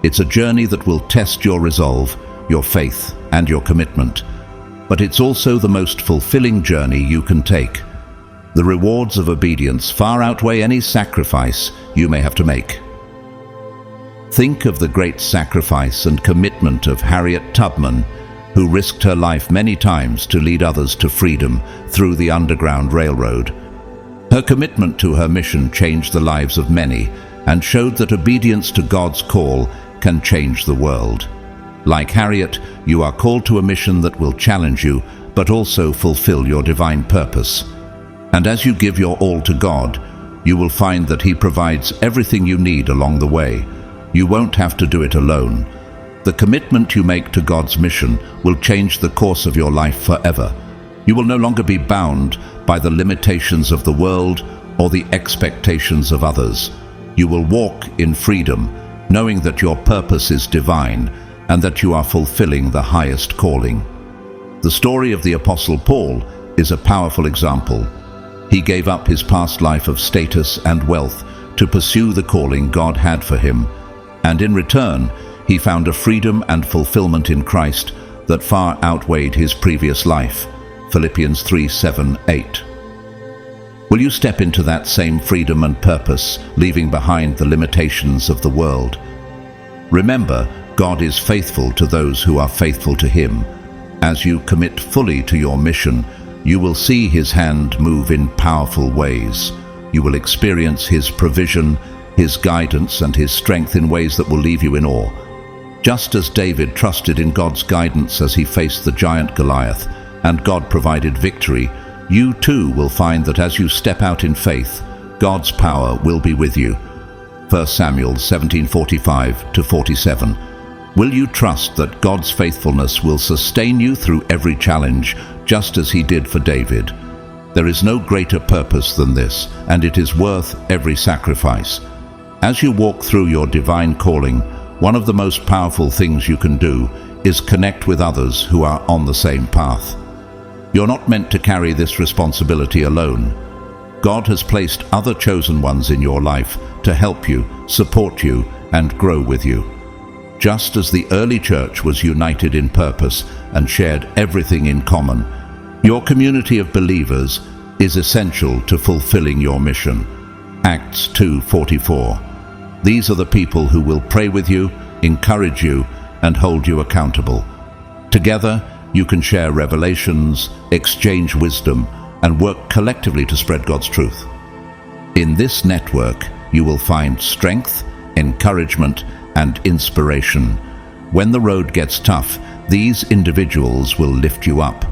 It's a journey that will test your resolve, your faith, and your commitment. But it's also the most fulfilling journey you can take. The rewards of obedience far outweigh any sacrifice you may have to make. Think of the great sacrifice and commitment of Harriet Tubman, who risked her life many times to lead others to freedom through the Underground Railroad. Her commitment to her mission changed the lives of many and showed that obedience to God's call can change the world. Like Harriet, you are called to a mission that will challenge you, but also fulfill your divine purpose. And as you give your all to God, you will find that He provides everything you need along the way. You won't have to do it alone. The commitment you make to God's mission will change the course of your life forever. You will no longer be bound by the limitations of the world or the expectations of others. You will walk in freedom, knowing that your purpose is divine and that you are fulfilling the highest calling. The story of the Apostle Paul is a powerful example. He gave up his past life of status and wealth to pursue the calling God had for him, and in return, he found a freedom and fulfillment in Christ that far outweighed his previous life. Philippians 3:7-8. Will you step into that same freedom and purpose, leaving behind the limitations of the world? Remember, God is faithful to those who are faithful to Him. As you commit fully to your mission, you will see His hand move in powerful ways. You will experience His provision, His guidance, and His strength in ways that will leave you in awe. Just as David trusted in God's guidance as he faced the giant Goliath, and God provided victory, you too will find that as you step out in faith, God's power will be with you. 1 Samuel 17:45-47. Will you trust that God's faithfulness will sustain you through every challenge, just as He did for David? There is no greater purpose than this, and it is worth every sacrifice. As you walk through your divine calling, one of the most powerful things you can do is connect with others who are on the same path. You're not meant to carry this responsibility alone. God has placed other chosen ones in your life to help you, support you, and grow with you. Just as the early church was united in purpose and shared everything in common, your community of believers is essential to fulfilling your mission. Acts 2:44. These are the people who will pray with you, encourage you, and hold you accountable. Together, you can share revelations, exchange wisdom, and work collectively to spread God's truth. In this network, you will find strength, encouragement, and inspiration. When the road gets tough, these individuals will lift you up.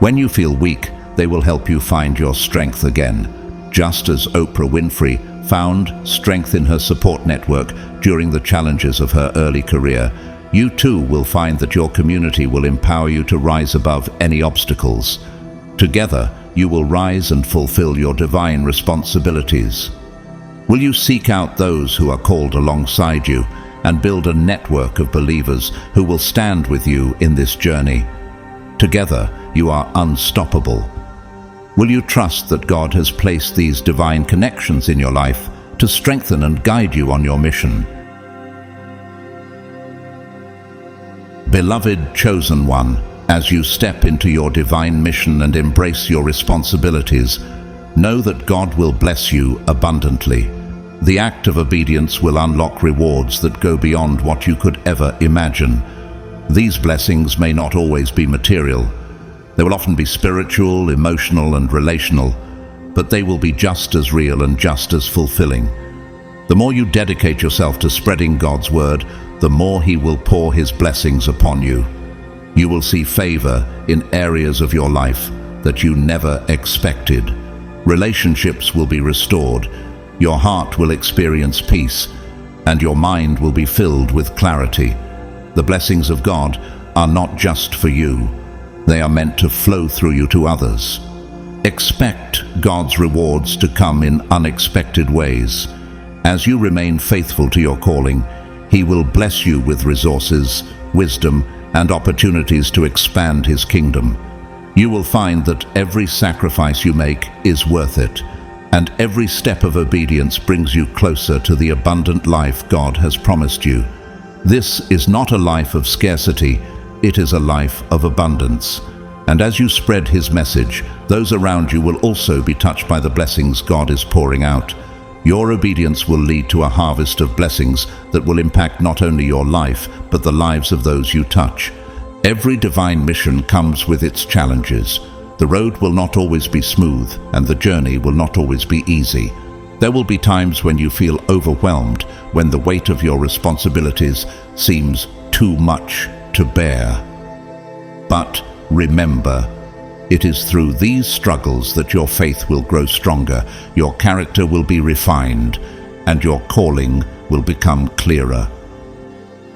When you feel weak, they will help you find your strength again. Just as Oprah Winfrey found strength in her support network during the challenges of her early career, you too will find that your community will empower you to rise above any obstacles. Together, you will rise and fulfill your divine responsibilities. Will you seek out those who are called alongside you and build a network of believers who will stand with you in this journey? Together, you are unstoppable. Will you trust that God has placed these divine connections in your life to strengthen and guide you on your mission? Beloved chosen one, as you step into your divine mission and embrace your responsibilities, know that God will bless you abundantly. The act of obedience will unlock rewards that go beyond what you could ever imagine. These blessings may not always be material. They will often be spiritual, emotional, and relational, but they will be just as real and just as fulfilling. The more you dedicate yourself to spreading God's word, the more He will pour His blessings upon you. You will see favor in areas of your life that you never expected. Relationships will be restored, your heart will experience peace, and your mind will be filled with clarity. The blessings of God are not just for you. They are meant to flow through you to others. Expect God's rewards to come in unexpected ways. As you remain faithful to your calling, He will bless you with resources, wisdom, and opportunities to expand His kingdom. You will find that every sacrifice you make is worth it, and every step of obedience brings you closer to the abundant life God has promised you. This is not a life of scarcity, it is a life of abundance. And as you spread His message, those around you will also be touched by the blessings God is pouring out. Your obedience will lead to a harvest of blessings that will impact not only your life, but the lives of those you touch. Every divine mission comes with its challenges. The road will not always be smooth, and the journey will not always be easy. There will be times when you feel overwhelmed, when the weight of your responsibilities seems too much to bear. But remember, it is through these struggles that your faith will grow stronger, your character will be refined, and your calling will become clearer.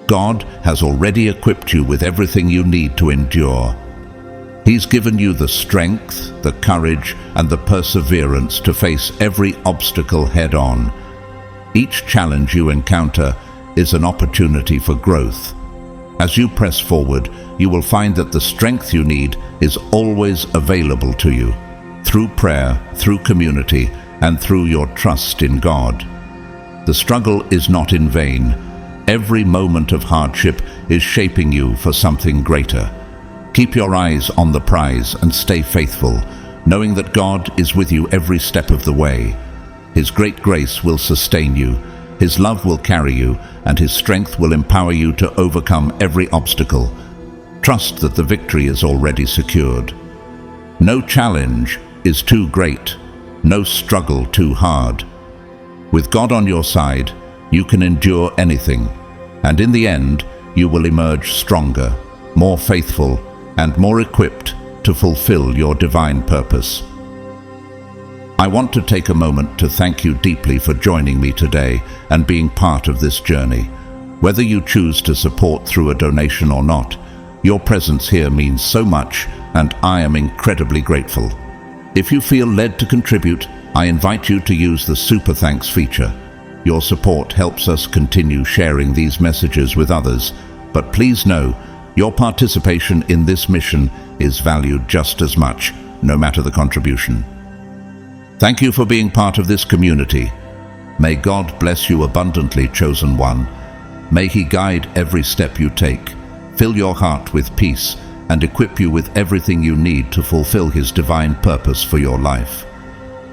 God has already equipped you with everything you need to endure. He's given you the strength, the courage, and the perseverance to face every obstacle head-on. Each challenge you encounter is an opportunity for growth. As you press forward, you will find that the strength you need is always available to you, through prayer, through community, and through your trust in God. The struggle is not in vain. Every moment of hardship is shaping you for something greater. Keep your eyes on the prize and stay faithful, knowing that God is with you every step of the way. His great grace will sustain you, His love will carry you, and His strength will empower you to overcome every obstacle. Trust that the victory is already secured. No challenge is too great, no struggle too hard. With God on your side, you can endure anything, and in the end, you will emerge stronger, more faithful, and more equipped to fulfill your divine purpose. I want to take a moment to thank you deeply for joining me today and being part of this journey. Whether you choose to support through a donation or not, your presence here means so much, and I am incredibly grateful. If you feel led to contribute, I invite you to use the Super Thanks feature. Your support helps us continue sharing these messages with others, but please know, your participation in this mission is valued just as much, no matter the contribution. Thank you for being part of this community. May God bless you abundantly, chosen one. May He guide every step you take, fill your heart with peace, and equip you with everything you need to fulfill His divine purpose for your life.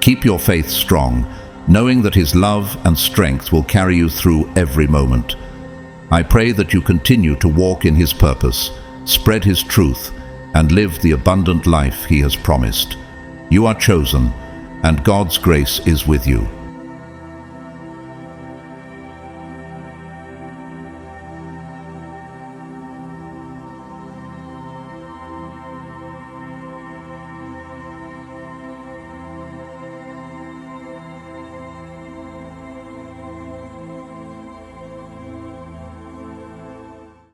Keep your faith strong, knowing that His love and strength will carry you through every moment. I pray that you continue to walk in His purpose, spread His truth, and live the abundant life He has promised. You are chosen, and God's grace is with you.